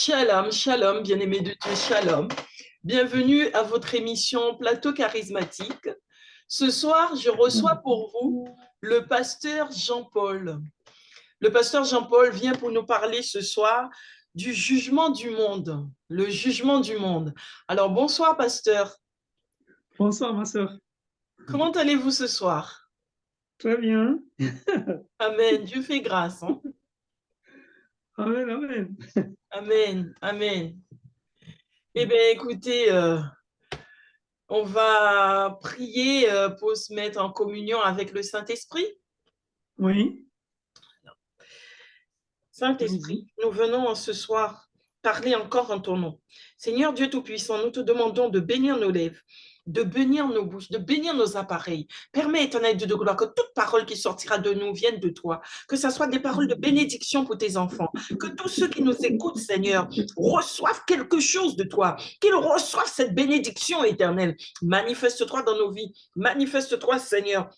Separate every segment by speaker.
Speaker 1: Shalom, shalom, bien-aimés de Dieu, shalom. Bienvenue à votre émission Plateau charismatique. Ce soir, je reçois pour vous le pasteur Jean-Paul. Le pasteur Jean-Paul vient pour nous parler ce soir du jugement du monde, le jugement du monde. Alors, bonsoir, pasteur.
Speaker 2: Bonsoir, ma soeur.
Speaker 1: Comment allez-vous ce soir?
Speaker 2: Très bien.
Speaker 1: Amen. Dieu fait grâce. Hein?
Speaker 2: Amen, amen.
Speaker 1: Amen, amen. Eh bien, écoutez, on va prier pour se mettre en communion avec le Saint-Esprit.
Speaker 2: Oui.
Speaker 1: Saint-Esprit, nous venons ce soir parler encore en ton nom. Seigneur Dieu Tout-Puissant, nous te demandons de bénir nos lèvres, de bénir nos bouches, de bénir nos appareils. Permets, éternel Dieu de gloire, que toute parole qui sortira de nous vienne de toi, que ce soit des paroles de bénédiction pour tes enfants, que tous ceux qui nous écoutent, Seigneur, reçoivent quelque chose de toi, qu'ils reçoivent cette bénédiction éternelle. Manifeste-toi dans nos vies, manifeste-toi, Seigneur.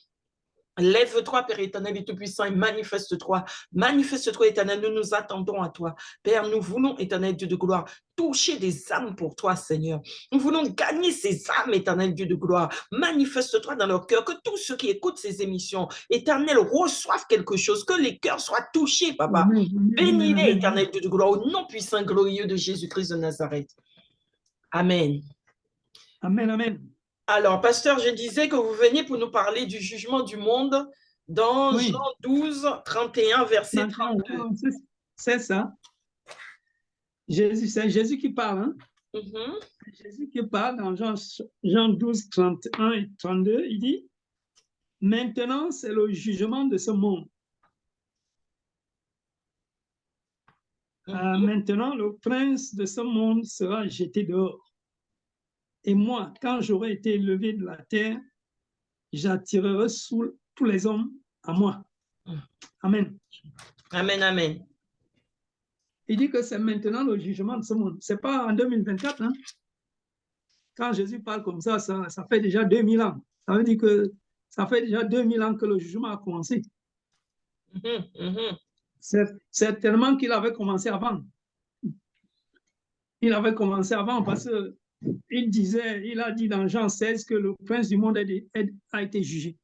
Speaker 1: Lève-toi, Père éternel et tout-puissant, et manifeste-toi. Manifeste-toi, éternel, nous nous attendons à toi. Père, nous voulons, éternel Dieu de gloire, toucher des âmes pour toi, Seigneur. Nous voulons gagner ces âmes, éternel Dieu de gloire. Manifeste-toi dans leur cœur, que tous ceux qui écoutent ces émissions, éternel, reçoivent quelque chose, que les cœurs soient touchés, Papa. Bénis-les, éternel Dieu de gloire, au nom puissant et glorieux de Jésus-Christ de Nazareth. Amen.
Speaker 2: Amen, amen.
Speaker 1: Alors, pasteur, je disais que vous veniez pour nous parler du jugement du monde dans
Speaker 2: Oui.
Speaker 1: Jean 12, 31, verset 32.
Speaker 2: C'est ça. C'est Jésus qui parle. Hein?
Speaker 1: Mm-hmm.
Speaker 2: Jésus qui parle dans Jean 12, 31 et 32. Il dit, maintenant, c'est le jugement de ce monde.
Speaker 1: Mm-hmm.
Speaker 2: Maintenant, le prince de ce monde sera jeté dehors. Et moi, quand j'aurai été élevé de la terre, j'attirerai tous les hommes à moi. Amen.
Speaker 1: Amen, amen.
Speaker 2: Il dit que c'est maintenant le jugement de ce monde. Ce n'est pas en 2024. Hein? Quand Jésus parle comme ça fait déjà 2000 ans. Ça veut dire que ça fait déjà 2000 ans que le jugement a commencé.
Speaker 1: Mm-hmm. Mm-hmm.
Speaker 2: C'est tellement qu'il avait commencé avant. Il avait commencé avant parce qu'il a dit dans Jean 16 que le prince du monde a été jugé.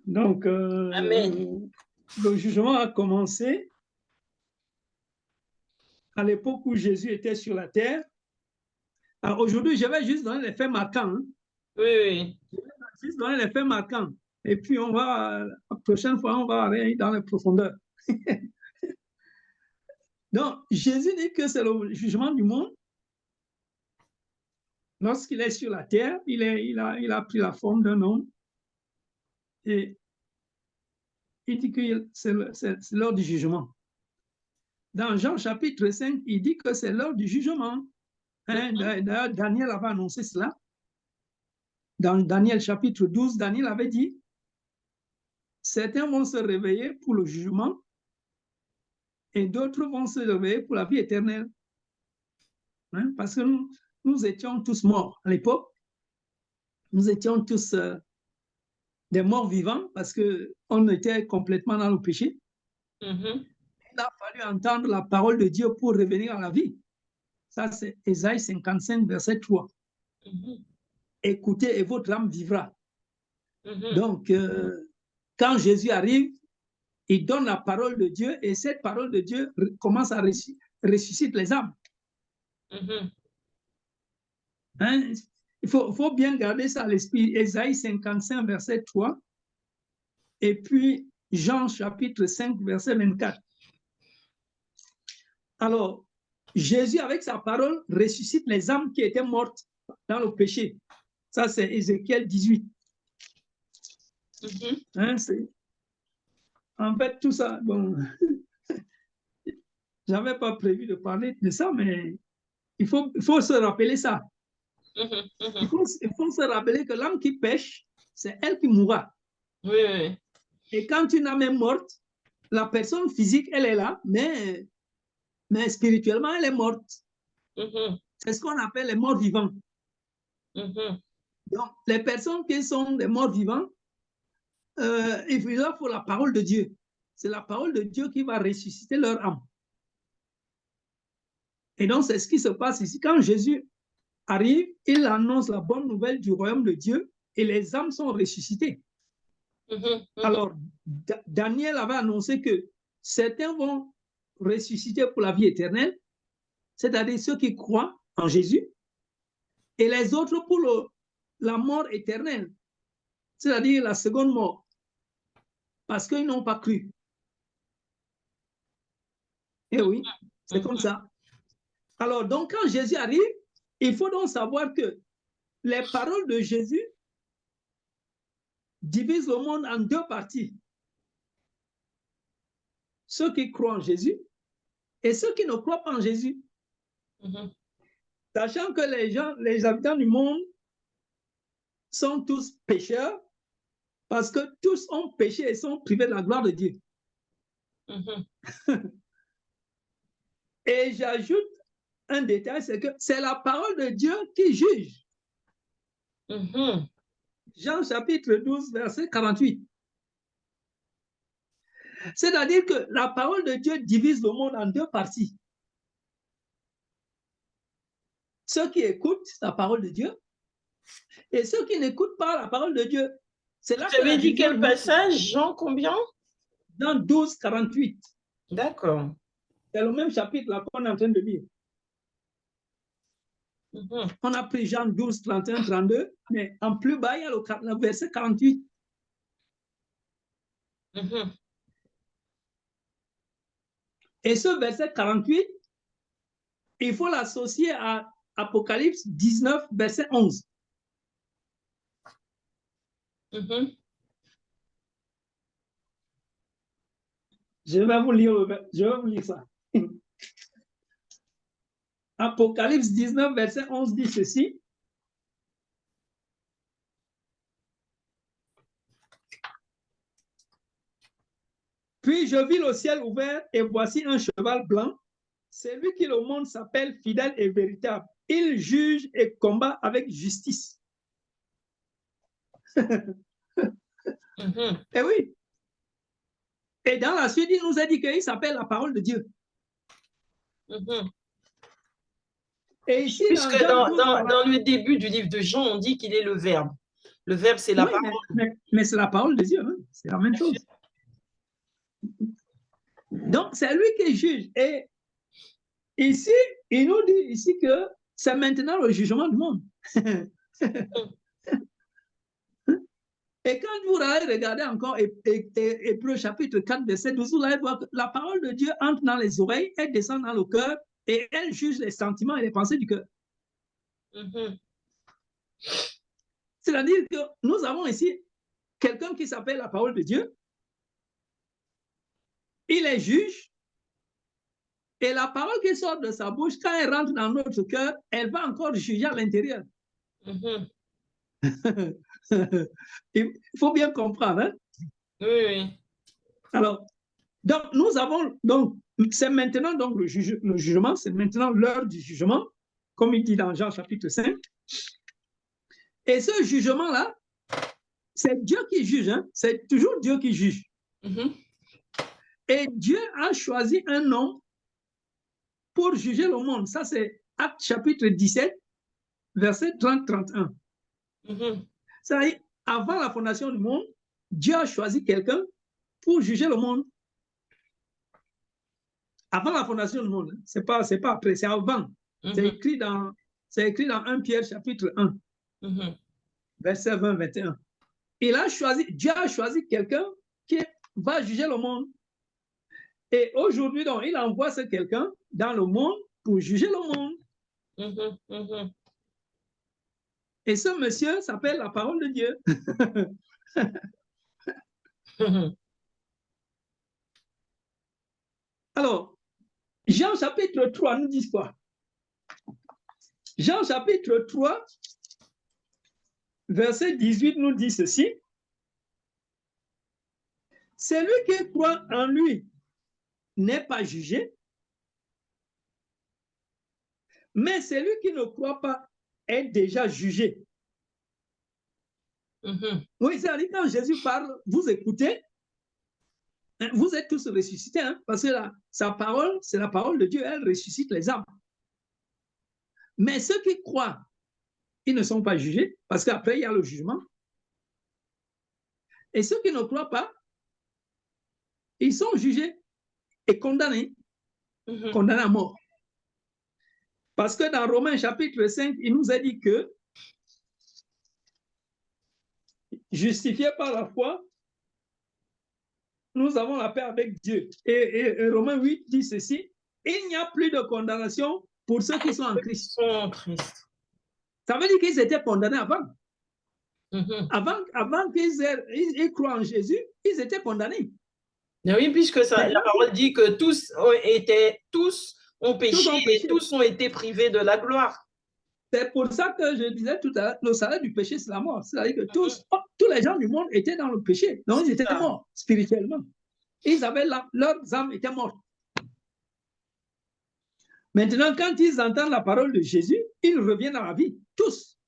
Speaker 2: Donc, le jugement a commencé à l'époque où Jésus était sur la terre. Alors aujourd'hui, je vais juste donner les faits marquants. Hein.
Speaker 1: Oui.
Speaker 2: Je vais juste donner les faits marquants. Et puis, la prochaine fois, on va aller dans les profondeurs. Donc, Jésus dit que c'est le jugement du monde. Lorsqu'il est sur la terre, il a pris la forme d'un homme. Et il dit que c'est l'heure du jugement. Dans Jean chapitre 5, il dit que c'est l'heure du jugement. Hein? D'ailleurs, Daniel avait annoncé cela. Dans Daniel chapitre 12, Daniel avait dit, certains vont se réveiller pour le jugement et d'autres vont se réveiller pour la vie éternelle. Hein? Parce que nous étions tous morts à l'époque. Nous étions tous des morts vivants parce qu'on était complètement dans le péché.
Speaker 1: Mm-hmm.
Speaker 2: Il a fallu entendre la parole de Dieu pour revenir à la vie. Ça, c'est Ésaïe 55, verset 3.
Speaker 1: Mm-hmm.
Speaker 2: Écoutez et votre âme vivra.
Speaker 1: Mm-hmm.
Speaker 2: Donc, quand Jésus arrive, il donne la parole de Dieu et cette parole de Dieu commence à ressusciter les âmes.
Speaker 1: Mm-hmm.
Speaker 2: Hein? Il faut bien garder ça à l'esprit. Ésaïe 55, verset 3. Et puis, Jean chapitre 5, verset 24. Alors, Jésus, avec sa parole, ressuscite les âmes qui étaient mortes dans le péché. Ça, c'est Ézéchiel 18.
Speaker 1: Mm-hmm.
Speaker 2: Hein, en fait, tout ça, bon, je n'avais pas prévu de parler de ça, mais il faut se rappeler ça.
Speaker 1: Mm-hmm. Mm-hmm.
Speaker 2: Il faut se rappeler que l'âme qui pêche, c'est elle qui mourra.
Speaker 1: Oui.
Speaker 2: Et quand une âme est morte, la personne physique, elle est là, mais spirituellement, elle est morte.
Speaker 1: Mm-hmm.
Speaker 2: C'est ce qu'on appelle les morts vivants.
Speaker 1: Mm-hmm.
Speaker 2: Donc, les personnes qui sont des morts vivants, il faut la parole de Dieu. c'est la parole de Dieu qui va ressusciter leur âme. Et donc, c'est ce qui se passe ici. Quand Jésus arrive, il annonce la bonne nouvelle du royaume de Dieu et les âmes sont ressuscitées. Alors, Daniel avait annoncé que certains vont ressusciter pour la vie éternelle, c'est-à-dire ceux qui croient en Jésus, et les autres pour la mort éternelle, c'est-à-dire la seconde mort, parce qu'ils n'ont pas cru. Et oui, c'est comme ça. Alors, donc, quand Jésus arrive, il faut donc savoir que les paroles de Jésus divisent le monde en deux parties. Ceux qui croient en Jésus et ceux qui ne croient pas en Jésus. Sachant que les habitants du monde sont tous pécheurs parce que tous ont péché et sont privés de la gloire de Dieu. Et j'ajoute un détail, c'est que c'est la parole de Dieu qui juge. Jean chapitre 12, verset 48. C'est-à-dire que la parole de Dieu divise le monde en deux parties. Ceux qui écoutent la parole de Dieu et ceux qui n'écoutent pas la parole de Dieu.
Speaker 1: Tu avais dit quel passage, Jean, combien?
Speaker 2: Dans 12, 48.
Speaker 1: D'accord.
Speaker 2: C'est le même chapitre là qu'on est en train de lire. On a pris Jean 12, 31, 32, mais en plus bas, il y a le verset 48. Et ce verset 48, il faut l'associer à Apocalypse 19, verset 11. Je vais vous lire ça. Apocalypse 19, verset 11 dit ceci. Puis je vis le ciel ouvert et voici un cheval blanc. C'est lui qui le monde s'appelle fidèle et véritable. Il juge et combat avec justice. Et oui. Et dans la suite, il nous a dit qu'il s'appelle la parole de Dieu. Et ici,
Speaker 1: puisque dans le début du livre de Jean, on dit qu'il est le Verbe. Le Verbe, c'est la parole.
Speaker 2: Mais c'est la parole de Dieu, hein? C'est la même chose. Donc, c'est lui qui juge. Et ici, il nous dit ici que c'est maintenant le jugement du monde. Et quand vous allez regarder encore Hébreux chapitre 4, verset 12, vous allez voir que la parole de Dieu entre dans les oreilles, elle descend dans le cœur et elle juge les sentiments et les pensées du cœur. C'est-à-dire que nous avons ici quelqu'un qui s'appelle la parole de Dieu. Il est juge. Et la parole qui sort de sa bouche, quand elle rentre dans notre cœur, elle va encore juger à l'intérieur. Il faut bien comprendre. Hein?
Speaker 1: Oui.
Speaker 2: Alors, donc, nous avons, donc, c'est maintenant donc le jugement, c'est maintenant l'heure du jugement, comme il dit dans Jean chapitre 5. Et ce jugement-là, c'est Dieu qui juge, hein? C'est toujours Dieu qui juge. Et Dieu a choisi un homme pour juger le monde. Ça, c'est Actes chapitre 17, verset 30-31. Ça y est, avant la fondation du monde, Dieu a choisi quelqu'un pour juger le monde. Avant la fondation du monde, c'est pas après, c'est avant. C'est écrit dans 1 Pierre chapitre 1, verset 20-21. Dieu a choisi quelqu'un qui va juger le monde. Et aujourd'hui, donc, il envoie ce quelqu'un dans le monde pour juger le monde. Et ce monsieur s'appelle la parole de Dieu. Alors, Jean chapitre 3 nous dit quoi? Jean chapitre 3, verset 18 nous dit ceci. Celui qui croit en lui n'est pas jugé, mais celui qui ne croit pas est déjà jugé. Oui, c'est-à-dire quand Jésus parle, vous écoutez, Vous êtes tous ressuscités, hein, parce que sa parole, c'est la parole de Dieu, elle ressuscite les âmes. Mais ceux qui croient, ils ne sont pas jugés, parce qu'après, il y a le jugement. Et ceux qui ne croient pas, ils sont jugés et condamnés, condamnés à mort. Parce que dans Romains chapitre 5, il nous a dit que justifiés par la foi, nous avons la paix avec Dieu. Et Romains 8 dit ceci, il n'y a plus de condamnation pour ceux qui sont en Christ. Ça veut dire qu'ils étaient condamnés avant. Avant qu'ils croient en Jésus, ils étaient condamnés.
Speaker 1: Oui, puisque ça, la parole dit que tous ont péché et tous ont été privés de la gloire.
Speaker 2: C'est pour ça que je disais tout à l'heure, le salaire du péché, c'est la mort. C'est-à-dire que tous les gens du monde étaient dans le péché. Donc, ils étaient morts spirituellement. Ils avaient leurs âmes étaient mortes. Maintenant, quand ils entendent la parole de Jésus, ils reviennent à la vie. Tous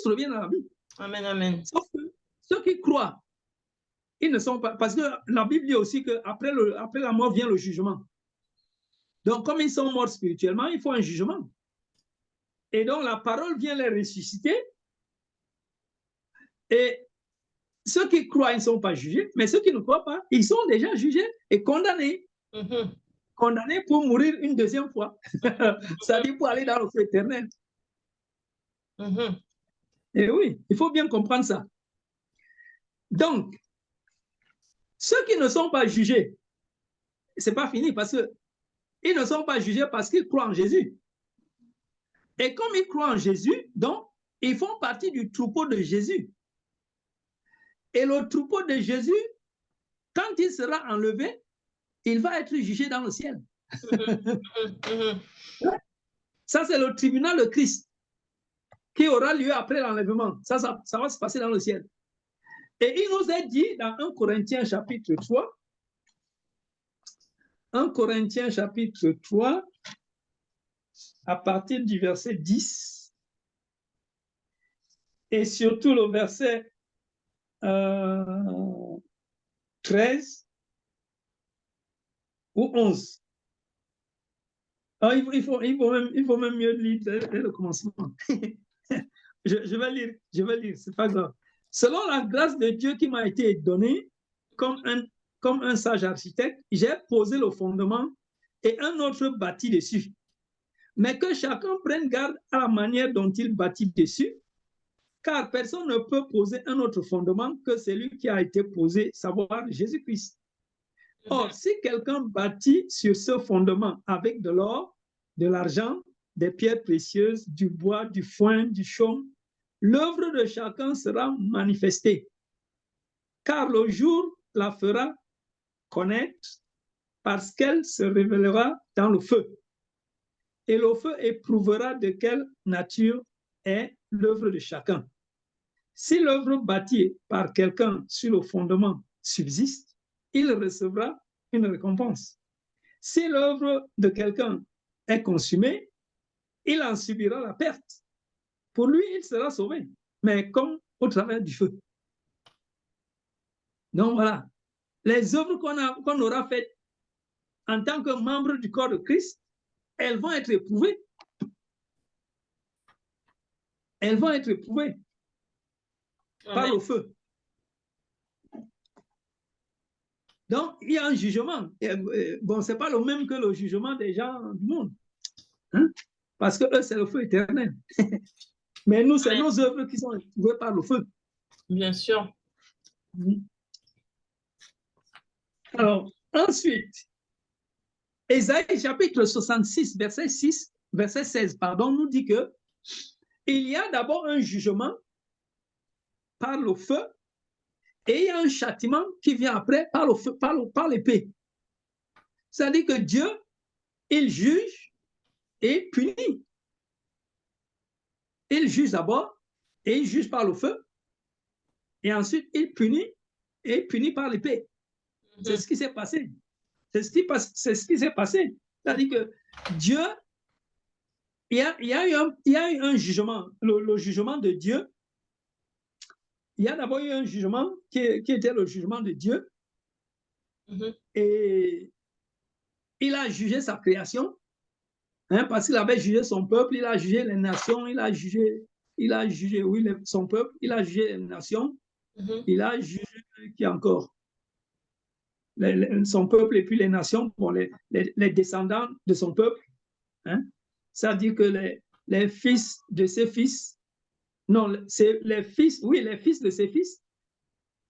Speaker 2: reviennent à la vie.
Speaker 1: Amen, amen.
Speaker 2: Sauf que ceux qui croient, ils ne sont pas... Parce que la Bible dit aussi qu'après la mort vient le jugement. Donc, comme ils sont morts spirituellement, il faut un jugement. Et donc, la parole vient les ressusciter. Et ceux qui croient, ils ne sont pas jugés. Mais ceux qui ne croient pas, ils sont déjà jugés et condamnés. Condamnés pour mourir une deuxième fois. C'est-à-dire pour aller dans le feu éternel. Et oui, il faut bien comprendre ça. Donc, ceux qui ne sont pas jugés, ce n'est pas fini parce qu'ils ne sont pas jugés parce qu'ils croient en Jésus. Et comme ils croient en Jésus, donc, ils font partie du troupeau de Jésus. Et le troupeau de Jésus, quand il sera enlevé, il va être jugé dans le ciel. Ça, c'est le tribunal de Christ qui aura lieu après l'enlèvement. Ça va se passer dans le ciel. Et il nous a dit dans 1 Corinthiens chapitre 3, 1 Corinthiens chapitre 3, à partir du verset 10, et surtout le verset 13 ou 11. Ah, il faut même mieux lire dès le commencement. je vais lire, c'est pas grave. Selon la grâce de Dieu qui m'a été donnée, comme un sage architecte, j'ai posé le fondement et un autre bâti dessus. Mais que chacun prenne garde à la manière dont il bâtit dessus, car personne ne peut poser un autre fondement que celui qui a été posé, savoir Jésus-Christ. Or, si quelqu'un bâtit sur ce fondement avec de l'or, de l'argent, des pierres précieuses, du bois, du foin, du chaume, l'œuvre de chacun sera manifestée, car le jour la fera connaître parce qu'elle se révélera dans le feu. Et le feu éprouvera de quelle nature est l'œuvre de chacun. Si l'œuvre bâtie par quelqu'un sur le fondement subsiste, il recevra une récompense. Si l'œuvre de quelqu'un est consumée, il en subira la perte. Pour lui, il sera sauvé, mais comme au travers du feu. Donc voilà, les œuvres qu'on aura faites en tant que membre du corps de Christ, elles vont être éprouvées. Elles vont être éprouvées par le feu. Donc, il y a un jugement. Bon, ce n'est pas le même que le jugement des gens du monde. Hein? Parce que eux, c'est le feu éternel. Mais nous, c'est nos œuvres qui sont éprouvées par le feu.
Speaker 1: Bien sûr.
Speaker 2: Alors, ensuite, Ésaïe chapitre 66, verset 16, nous dit que il y a d'abord un jugement par le feu et il y a un châtiment qui vient après par le feu, par l'épée. C'est-à-dire que Dieu, il juge et punit. Il juge d'abord et il juge par le feu et ensuite il punit et punit par l'épée. C'est ce qui s'est passé. C'est ce qui s'est passé. C'est-à-dire que Dieu, il y a eu un jugement, le jugement de Dieu. Il y a d'abord eu un jugement qui était le jugement de Dieu. Et il a jugé sa création, hein, parce qu'il avait jugé son peuple, il a jugé les nations, il a jugé oui, son peuple, il a jugé les nations, il a jugé qui encore son peuple et puis les nations, bon, les descendants de son peuple. Hein? Ça veut dire que les fils de ses fils, non, c'est les fils, oui, les fils de ses fils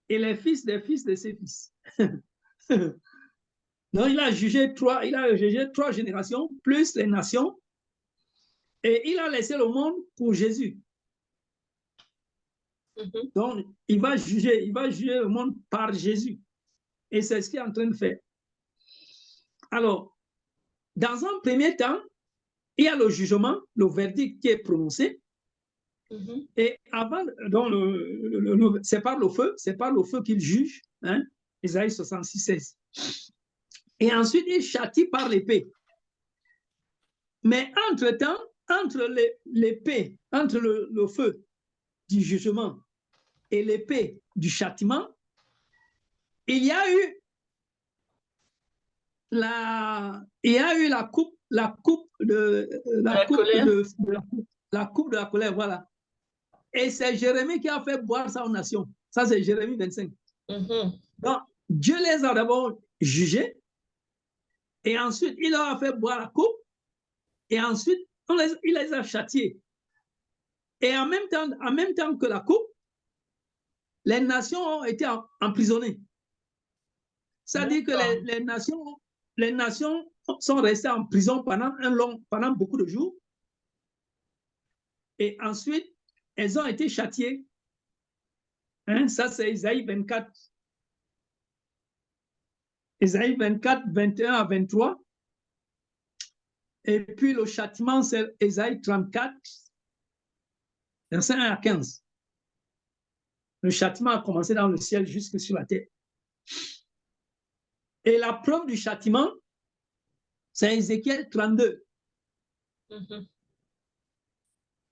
Speaker 2: et les fils des fils de ses fils. Donc, il a jugé trois générations, plus les nations, et il a laissé le monde pour Jésus. Donc, il va juger le monde par Jésus. Et c'est ce qu'il est en train de faire. Alors, dans un premier temps, il y a le jugement, le verdict qui est prononcé. Et avant, donc c'est par le feu qu'il juge, hein, Isaïe 66, 16. Et ensuite, il châtie par l'épée. Mais entre-temps, entre l'épée, entre le feu du jugement et l'épée du châtiment, il y a eu la coupe de la colère, voilà. Et c'est Jérémie qui a fait boire ça aux nations. Ça, c'est Jérémie 25. Donc, Dieu les a d'abord jugés, et ensuite, il leur a fait boire la coupe, et ensuite, il les a châtiés. Et en même temps que la coupe, les nations ont été emprisonnées. Ça dit que les nations sont restées en prison pendant beaucoup de jours. Et ensuite, elles ont été châtiées. Hein, ça, c'est Isaïe 24. Isaïe 24, 21 à 23. Et puis le châtiment, c'est Isaïe 34, verset 1 à 15. Le châtiment a commencé dans le ciel jusque sur la terre. Et la preuve du châtiment, c'est Ézéchiel 32.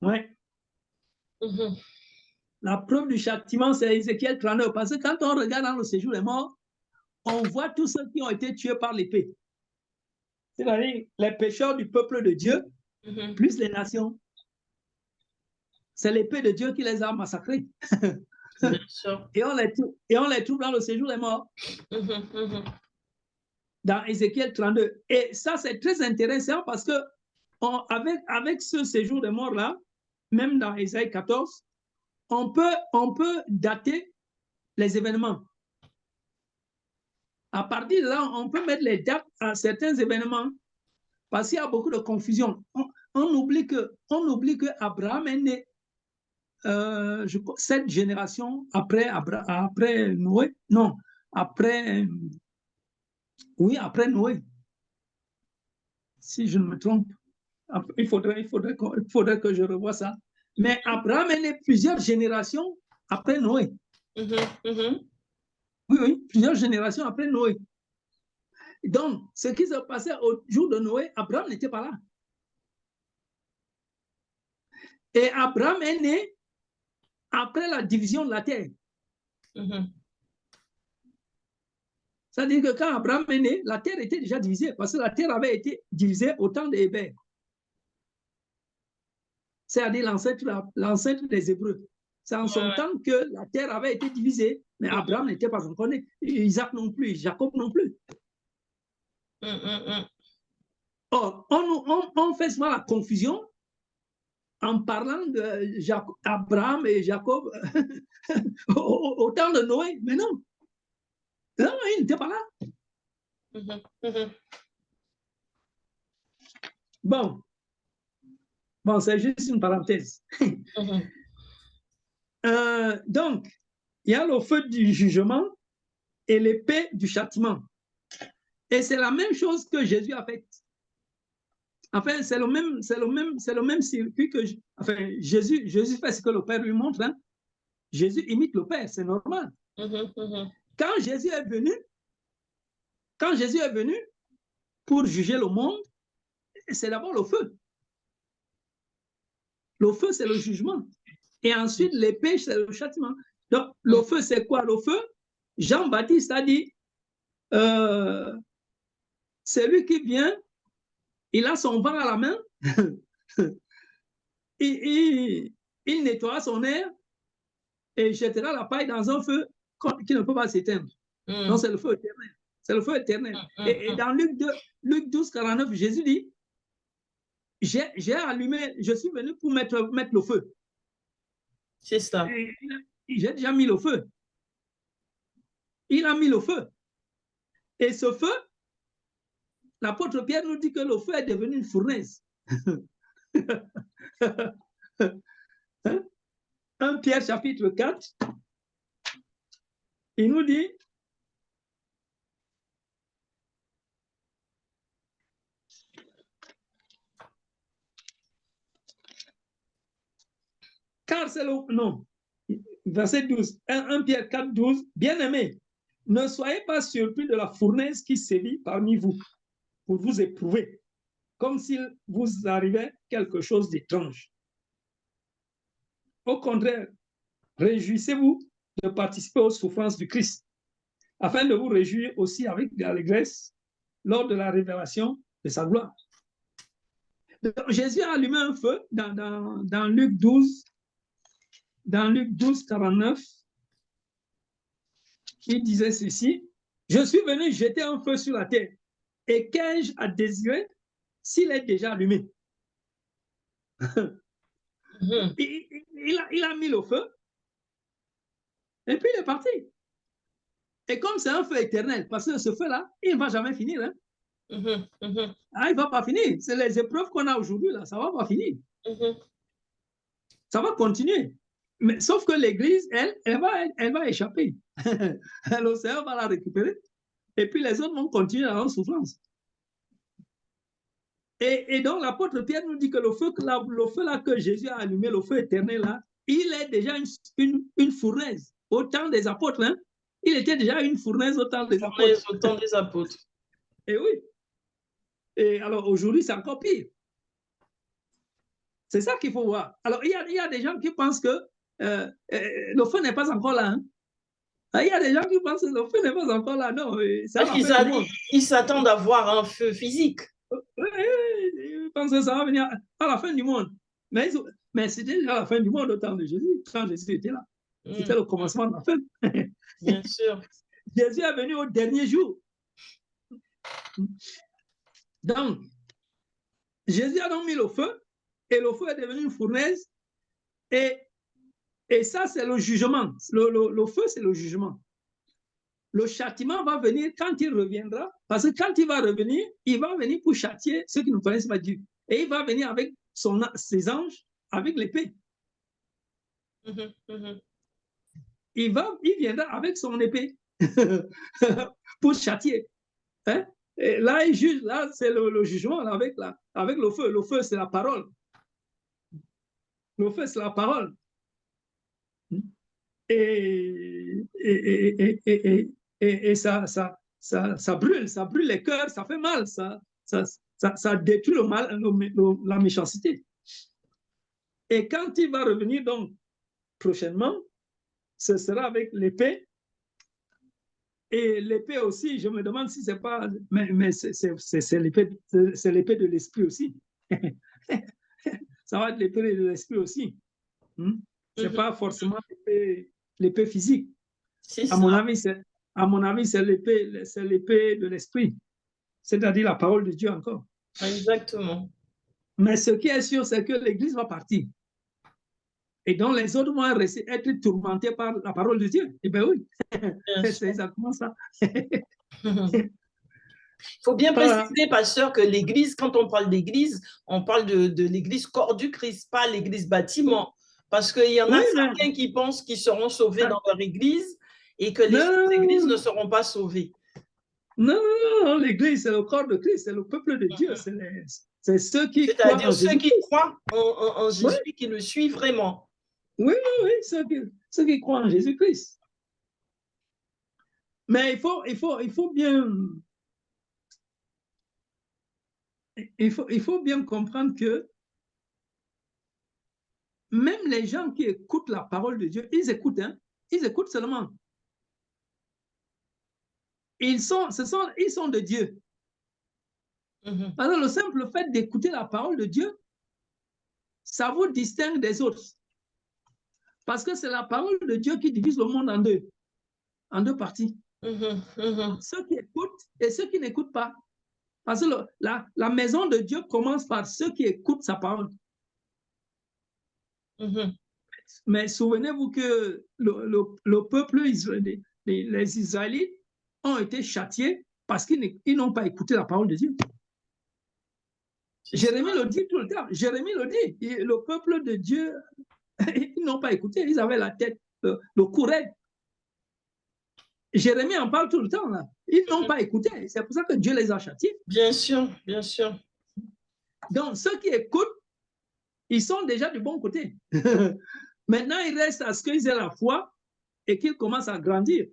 Speaker 2: Ouais. La preuve du châtiment, c'est Ézéchiel 32. Parce que quand on regarde dans le séjour des morts, on voit tous ceux qui ont été tués par l'épée. C'est-à-dire les pécheurs du peuple de Dieu, plus les nations. C'est l'épée de Dieu qui les a massacrés. Et on les trouve dans le séjour des morts. Dans Ézéchiel 32. Et ça, c'est très intéressant parce que avec ce séjour des morts-là, même dans Ésaïe 14, on peut dater les événements. À partir de là, on peut mettre les dates à certains événements parce qu'il y a beaucoup de confusion. On oublie que Abraham est né 7 générations après Noé. Non, après Noé. Si je ne me trompe. Il faudrait que je revoie ça. Mais Abraham est né plusieurs générations après Noé. Oui, plusieurs générations après Noé. Donc, ce qui se passait au jour de Noé, Abraham n'était pas là. Et Abraham est né après la division de la terre. C'est-à-dire que quand Abraham est né, la terre était déjà divisée, parce que la terre avait été divisée au temps des Hébreux. C'est-à-dire l'ancêtre des Hébreux. C'est en son temps que la terre avait été divisée, mais Abraham n'était pas encore né, Isaac non plus, Jacob non plus. Or, on fait souvent la confusion en parlant d'Abraham et Jacob au temps de Noé, mais non. Non, il n'était pas là. Bon, c'est juste une parenthèse. Donc, il y a le feu du jugement et l'épée du châtiment. Et c'est la même chose que Jésus a fait. Enfin, c'est le même circuit que Jésus fait ce que le Père lui montre. Hein. Jésus imite le Père, c'est normal. Quand Jésus est venu pour juger le monde, c'est d'abord le feu. Le feu, c'est le jugement. Et ensuite, l'épée, c'est le châtiment. Donc, le feu, c'est quoi? Le feu, Jean-Baptiste a dit, c'est lui qui vient, il a son vent à la main, il nettoie son air et jettera la paille dans un feu qui ne peut pas s'éteindre. Donc, c'est le feu éternel. C'est le feu éternel. Et dans Luc 12, 49, Jésus dit, j'ai allumé, je suis venu pour mettre le feu.
Speaker 1: C'est ça.
Speaker 2: J'ai déjà mis le feu. Il a mis le feu. Et ce feu, l'apôtre Pierre nous dit que le feu est devenu une fournaise. 1 Pierre chapitre 4, il nous dit, car c'est le... Non, verset 12, 1 Pierre 4, 12, bien-aimés, ne soyez pas surpris de la fournaise qui sévit parmi vous pour vous éprouver, comme s'il vous arrivait quelque chose d'étrange. Au contraire, réjouissez-vous de participer aux souffrances du Christ, afin de vous réjouir aussi avec allégresse lors de la révélation de sa gloire. Donc, Jésus a allumé un feu dans Luc 12, 49. Il disait ceci, « Je suis venu jeter un feu sur la terre, et qu'ai-je à désirer s'il est déjà allumé? » Il a mis le feu, et puis il est parti. Et comme c'est un feu éternel, parce que ce feu-là, il ne va jamais finir. Hein? Ah, il ne va pas finir. C'est les épreuves qu'on a aujourd'hui, là, ça ne va pas finir. Ça va continuer. Mais, sauf que l'Église, elle va échapper. Le Seigneur va la récupérer. Et puis les autres vont continuer à avoir souffrance. Et donc l'apôtre Pierre nous dit que le feu là que Jésus a allumé, le feu éternel là, il est déjà une fournaise. Au temps des apôtres, hein, il était déjà une fournaise au temps des apôtres.
Speaker 1: Au temps des apôtres.
Speaker 2: Et oui. Et alors aujourd'hui, c'est encore pire. C'est ça qu'il faut voir. Alors il y a des gens qui pensent que le feu n'est pas encore là. Hein. Il y a des gens qui pensent que le feu n'est pas encore là. Non,
Speaker 1: parce qu'ils s'attendent à voir un feu physique.
Speaker 2: Ils pensent que ça va venir à la fin du monde. Mais c'était déjà la fin du monde au temps de Jésus, quand Jésus était là. C'était le commencement de la fin.
Speaker 1: Bien sûr.
Speaker 2: Jésus est venu au dernier jour. Donc, Jésus a donc mis le feu, et le feu est devenu une fournaise, et ça, c'est le jugement. Le feu, c'est le jugement. Le châtiment va venir quand il reviendra, parce que quand il va revenir, il va venir pour châtier ceux qui ne connaissent pas Dieu. Et il va venir avec ses anges, avec l'épée. Il viendra avec son épée pour châtier. Hein? Et là, il juge, là, c'est le jugement là, avec le feu. Le feu, c'est la parole. Le feu, c'est la parole. Et ça brûle les cœurs, ça fait mal, ça détruit le mal, la méchanceté. Et quand il va revenir donc prochainement, ce sera avec l'épée. Et l'épée aussi, je me demande si c'est pas, mais c'est l'épée de l'esprit aussi. Ça va être l'épée de l'esprit aussi. C'est pas forcément l'épée physique. À mon avis, c'est l'épée de l'esprit, c'est-à-dire la parole de Dieu encore.
Speaker 1: Exactement. Mais
Speaker 2: ce qui est sûr, c'est que l'Église va partir. Et donc, les autres vont être tourmentés par la parole de Dieu. Eh bien oui, c'est exactement ça.
Speaker 1: Il faut bien préciser, pasteur, que l'Église, quand on parle d'Église, on parle de l'Église corps du Christ, pas l'Église bâtiment. Parce qu'il y en a certains qui pensent qu'ils seront sauvés dans leur Église et que les autres églises ne seront pas sauvées.
Speaker 2: Non, l'Église, c'est le corps de Christ, c'est le peuple de Dieu. C'est ceux qui croient en Jésus.
Speaker 1: C'est-à-dire ceux qui croient en Jésus, qui le suivent vraiment.
Speaker 2: Oui, ceux qui croient en Jésus-Christ. Mais il faut bien comprendre que même les gens qui écoutent la parole de Dieu, ils écoutent seulement. ils sont de Dieu. Alors, le simple fait d'écouter la parole de Dieu, ça vous distingue des autres. Parce que c'est la parole de Dieu qui divise le monde en deux parties. Ceux qui écoutent et ceux qui n'écoutent pas. Parce que la maison de Dieu commence par ceux qui écoutent sa parole. Mais souvenez-vous que le peuple israélien, les Israélites ont été châtiés parce qu'ils n'ont pas écouté la parole de Dieu. Jérémie le dit tout le temps. Jérémie le dit. Le peuple de Dieu, ils n'ont pas écouté. Ils avaient la tête, le cou raide. Jérémie en parle tout le temps, là. Ils n'ont pas écouté. C'est pour ça que Dieu les a châtiés.
Speaker 1: Bien sûr, bien sûr.
Speaker 2: Donc, ceux qui écoutent, ils sont déjà du bon côté. Maintenant, il reste à ce qu'ils aient la foi et qu'ils commencent à grandir.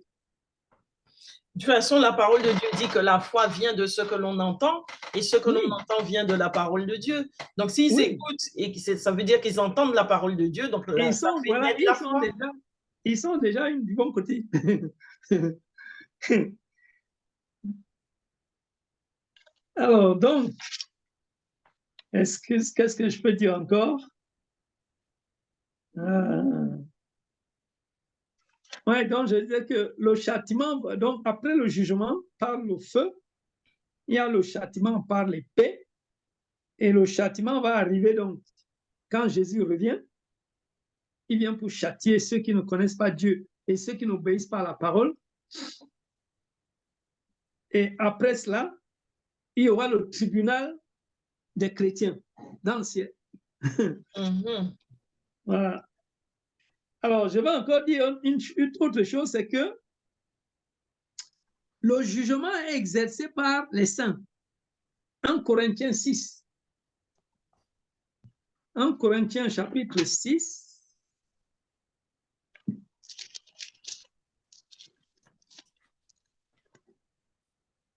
Speaker 1: De toute façon, la parole de Dieu dit que la foi vient de ce que l'on entend et ce que l'on entend vient de la parole de Dieu. Donc, s'ils écoutent, et ça veut dire qu'ils entendent la parole de Dieu, donc
Speaker 2: ils sont déjà du bon côté. Alors, donc, qu'est-ce que je peux dire encore? Oui, donc je disais que le châtiment, donc après le jugement par le feu, il y a le châtiment par l'épée, et le châtiment va arriver donc quand Jésus revient, il vient pour châtier ceux qui ne connaissent pas Dieu et ceux qui n'obéissent pas à la parole. Et après cela, il y aura le tribunal des chrétiens dans le ciel. Voilà. Alors, je vais encore dire une autre chose, c'est que le jugement est exercé par les saints. 1 Corinthiens 6. 1 Corinthiens chapitre 6.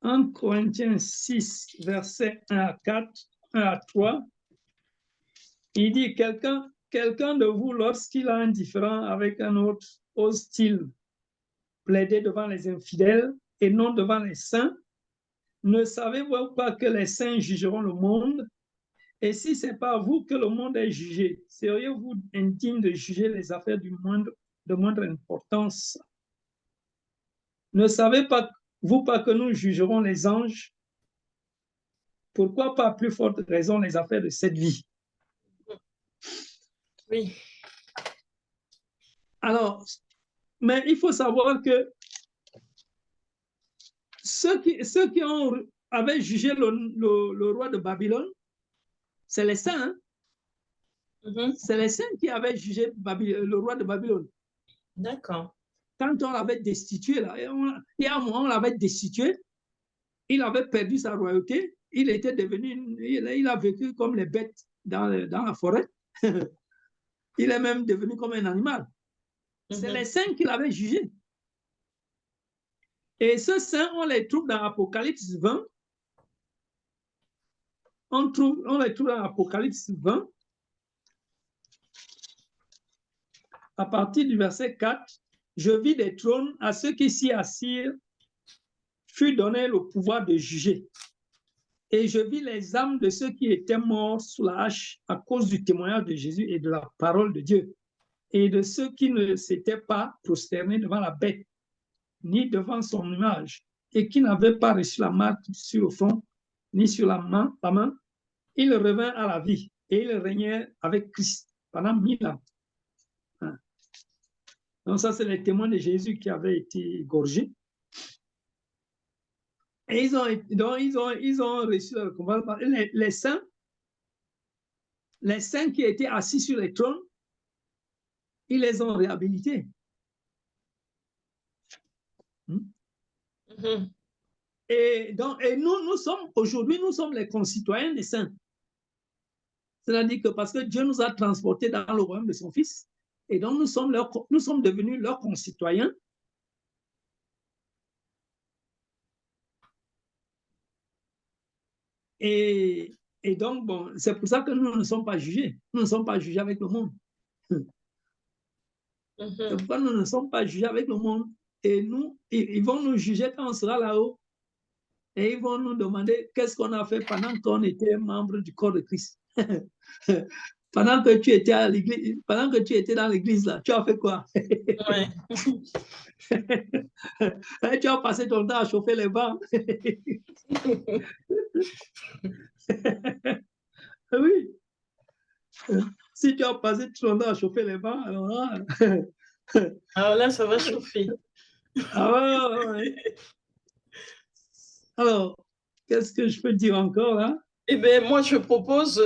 Speaker 2: 1 Corinthiens 6, versets 1 à 4, 1 à 3. Il dit, quelqu'un de vous, lorsqu'il a un différend avec un autre, ose-t-il plaider devant les infidèles et non devant les saints? Ne savez-vous pas que les saints jugeront le monde? Et si ce n'est pas vous que le monde est jugé, seriez-vous indigne de juger les affaires de moindre importance? Ne savez-vous pas que nous jugerons les anges? Pourquoi pas à plus forte raison les affaires de cette vie?
Speaker 1: Oui.
Speaker 2: Alors, mais il faut savoir que ceux qui avaient jugé le roi de Babylone, c'est les saints. C'est les saints qui avaient jugé le roi de Babylone.
Speaker 1: D'accord.
Speaker 2: Quand on l'avait destitué, là, il y a un moment, on l'avait destitué, il avait perdu sa royauté, il était devenu, il a vécu comme les bêtes dans la forêt. Il est même devenu comme un animal. C'est les saints qui l'avaient jugé. Et ce saint, on les trouve dans Apocalypse 20. On les trouve dans Apocalypse 20. À partir du verset 4, je vis des trônes, à ceux qui s'y assirent fut donné le pouvoir de juger. Et je vis les âmes de ceux qui étaient morts sous la hache à cause du témoignage de Jésus et de la parole de Dieu, et de ceux qui ne s'étaient pas prosternés devant la bête, ni devant son image, et qui n'avaient pas reçu la marque sur le front, ni sur la main. Ils revinrent à la vie, et ils régnaient avec Christ pendant 1000 ans. Donc ça, c'est les témoins de Jésus qui avaient été égorgés. Et ils ont reçu le combat. Les saints qui étaient assis sur les trônes, ils les ont réhabilités. Et nous sommes aujourd'hui, nous sommes les concitoyens des saints. C'est-à-dire que parce que Dieu nous a transportés dans le royaume de son Fils, et donc nous sommes devenus leurs concitoyens. Et donc, bon, c'est pour ça que nous ne sommes pas jugés. Nous ne sommes pas jugés avec le monde. C'est pourquoi nous ne sommes pas jugés avec le monde. et ils vont nous juger quand on sera là-haut. Et ils vont nous demander qu'est-ce qu'on a fait pendant qu'on était membre du corps de Christ. Pendant que tu étais à l'église, pendant que tu étais dans l'église là, tu as fait quoi?
Speaker 1: Ouais.
Speaker 2: Tu as passé ton temps à chauffer les bancs. Oui. Si tu as passé ton temps à chauffer les bancs, alors là,
Speaker 1: Alors là, ça va chauffer.
Speaker 2: ah ouais. Alors, qu'est-ce que je peux dire encore là?
Speaker 1: Eh bien, moi, je propose,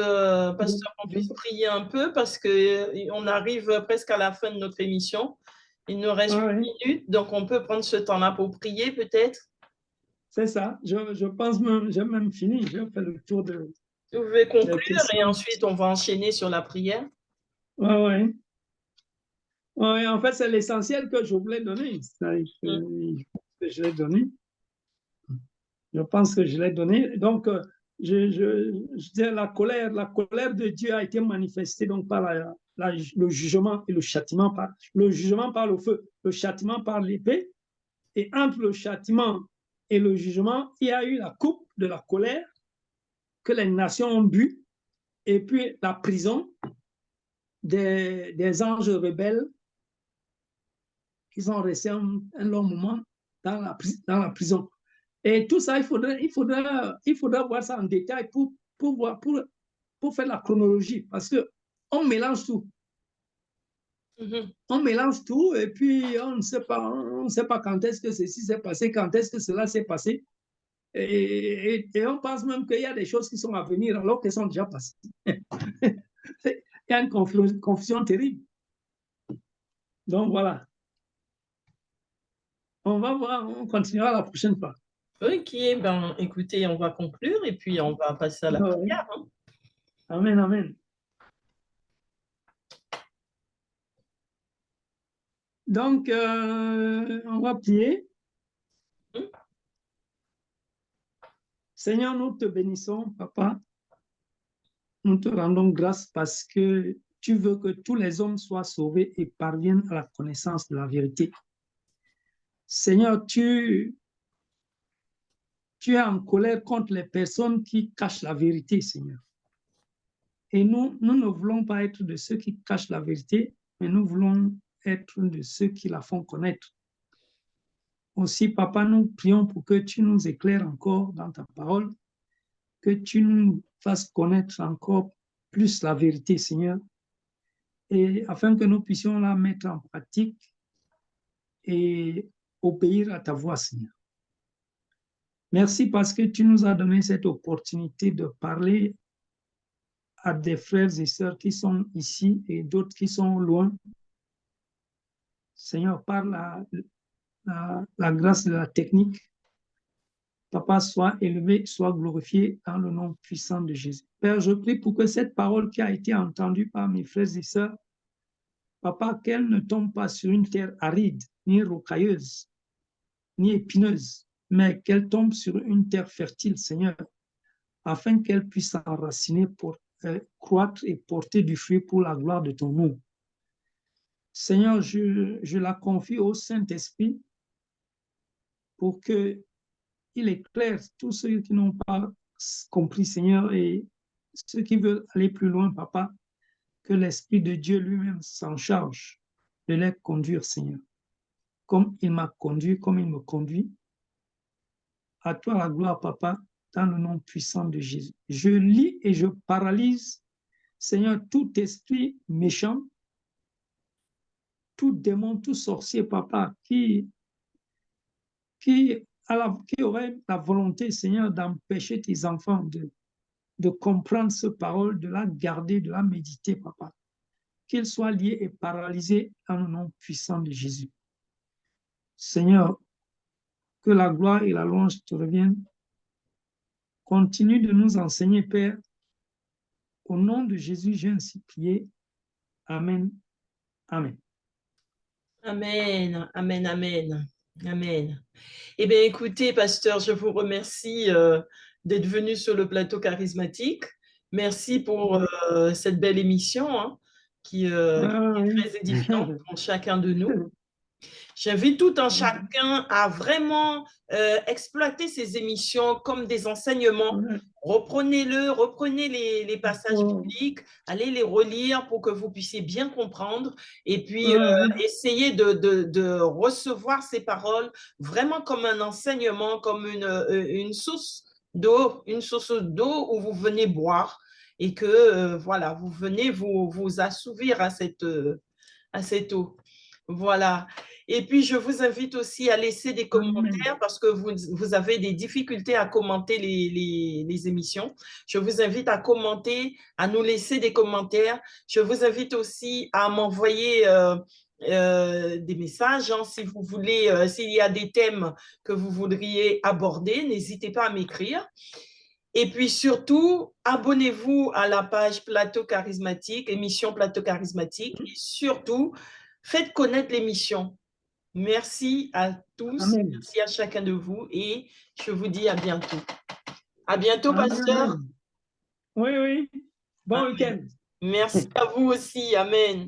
Speaker 1: pasteur, qu'on puisse prier un peu parce qu'on arrive presque à la fin de notre émission. Il nous reste 8 minutes, donc on peut prendre ce temps-là pour prier peut-être.
Speaker 2: C'est ça, je pense même, j'ai même fini, j'ai fait le tour de...
Speaker 1: Vous pouvez conclure et ensuite on va enchaîner sur la prière.
Speaker 2: Oui. Ouais, en fait, c'est l'essentiel que je voulais donner. Je l'ai donné. Je pense que je l'ai donné. Donc, je dis la colère de Dieu a été manifestée donc par le jugement et le châtiment le jugement par le feu, le châtiment par l'épée. Et entre le châtiment et le jugement, il y a eu la coupe de la colère que les nations ont bu, et puis la prison des anges rebelles qui sont restés un long moment dans la prison. Et tout ça, il faudra voir ça en détail pour faire la chronologie, parce qu'on mélange tout. On mélange tout et puis on ne sait pas quand est-ce que ceci s'est passé, quand est-ce que cela s'est passé. Et on pense même qu'il y a des choses qui sont à venir alors qu'elles sont déjà passées. Il y a une confusion terrible. Donc voilà. On va voir, on continuera la prochaine fois.
Speaker 1: Ok, ben écoutez, on va conclure et puis on va passer à la prière. Hein.
Speaker 2: Amen, amen. Donc, on va prier. Seigneur, nous te bénissons, Papa. Nous te rendons grâce parce que tu veux que tous les hommes soient sauvés et parviennent à la connaissance de la vérité. Seigneur, tu es en colère contre les personnes qui cachent la vérité, Seigneur. Et nous ne voulons pas être de ceux qui cachent la vérité, mais nous voulons être de ceux qui la font connaître. Aussi, Papa, nous prions pour que tu nous éclaires encore dans ta parole, que tu nous fasses connaître encore plus la vérité, Seigneur, et afin que nous puissions la mettre en pratique et obéir à ta voix, Seigneur. Merci parce que tu nous as donné cette opportunité de parler à des frères et sœurs qui sont ici et d'autres qui sont loin. Seigneur, par la grâce de la technique, Papa, soit élevé, soit glorifié dans le nom puissant de Jésus. Père, je prie pour que cette parole qui a été entendue par mes frères et sœurs, Papa, qu'elle ne tombe pas sur une terre aride, ni rocailleuse, ni épineuse, mais qu'elle tombe sur une terre fertile, Seigneur, afin qu'elle puisse s'enraciner pour croître et porter du fruit pour la gloire de ton nom. Seigneur, je la confie au Saint-Esprit pour qu'il éclaire tous ceux qui n'ont pas compris, Seigneur, et ceux qui veulent aller plus loin, Papa, que l'Esprit de Dieu lui-même s'en charge de les conduire, Seigneur. Comme il m'a conduit, comme il me conduit. À toi la gloire, Papa, dans le nom puissant de Jésus. Je lis et je paralyse, Seigneur, tout esprit méchant, tout démon, tout sorcier, Papa, qui aurait la volonté, Seigneur, d'empêcher tes enfants de comprendre cette parole, de la garder, de la méditer, Papa. Qu'ils soient liés et paralysés dans le nom puissant de Jésus. Seigneur, que la gloire et la louange te reviennent. Continue de nous enseigner, Père. Au nom de Jésus, j'ai ainsi prié. Amen. Amen.
Speaker 1: Amen, amen, amen, amen. Eh bien, écoutez, pasteur, je vous remercie d'être venu sur le plateau charismatique. Merci pour cette belle émission hein, qui est très édifiante pour chacun de nous. J'invite tout un chacun à vraiment exploiter ces émissions comme des enseignements. Reprenez les passages bibliques, allez les relire pour que vous puissiez bien comprendre et puis essayez de recevoir ces paroles vraiment comme un enseignement, comme une source d'eau où vous venez boire et que voilà, vous venez vous assouvir à cette eau. Voilà. Et puis, je vous invite aussi à laisser des commentaires parce que vous avez des difficultés à commenter les émissions. Je vous invite à commenter, à nous laisser des commentaires. Je vous invite aussi à m'envoyer des messages. Hein, si vous voulez, s'il y a des thèmes que vous voudriez aborder, n'hésitez pas à m'écrire. Et puis surtout, abonnez-vous à la page Plateau Charismatique, émission Plateau Charismatique. Et surtout, faites connaître l'émission. Merci à tous,
Speaker 2: Amen.
Speaker 1: merci à chacun de vous et je vous dis à bientôt. À bientôt,
Speaker 2: Amen.
Speaker 1: pasteur.
Speaker 2: Oui, oui. Bon
Speaker 1: Amen.
Speaker 2: week-end.
Speaker 1: Merci à vous aussi. Amen.